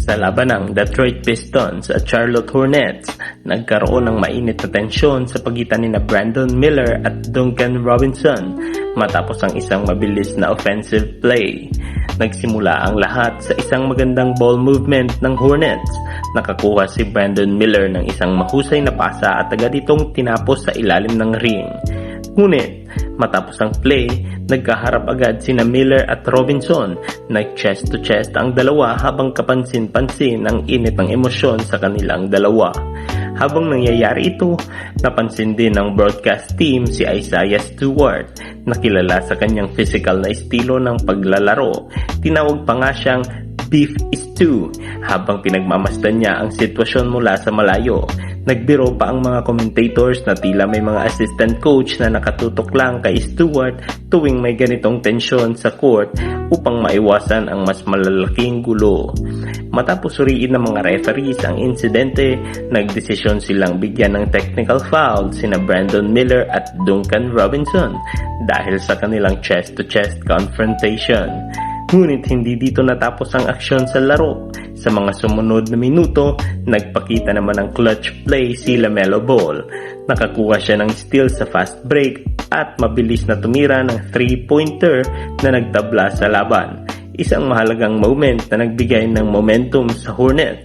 Sa laban ng Detroit Pistons at Charlotte Hornets, nagkaroon ng mainit na tensyon sa pagitan ni Brandon Miller at Duncan Robinson matapos ang isang mabilis na offensive play. Nagsimula ang lahat sa isang magandang ball movement ng Hornets. Nakakuha si Brandon Miller ng isang mahusay na pasa at agad itong tinapos sa ilalim ng ring. Ngunit, matapos ang play, nagkaharap agad sina Miller at Robinson. Nag-chest to chest ang dalawa habang kapansin-pansin ang init ng emosyon sa kanilang dalawa. Habang nangyayari ito, napansin din ng broadcast team si Isaiah Stewart na kilala sa kanyang physical na estilo ng paglalaro. Tinawag pa nga siyang Beef Stew habang pinagmamasdan niya ang sitwasyon mula sa malayo. Nagbiro pa ang mga commentators na tila may mga assistant coach na nakatutok lang kay Stewart tuwing may ganitong tensyon sa court upang maiwasan ang mas malalaking gulo. Matapos suriin ng mga referees ang insidente, nagdesisyon silang bigyan ng technical foul sina Brandon Miller at Duncan Robinson dahil sa kanilang chest-to-chest confrontation. Ngunit hindi dito natapos ang aksyon sa laro. Sa mga sumunod na minuto, nagpakita naman ng clutch play si LaMelo Ball. Nakakuha siya ng steal sa fast break at mabilis na tumira ng 3-pointer na nagtabla sa laban. Isang mahalagang moment na nagbigay ng momentum sa Hornets.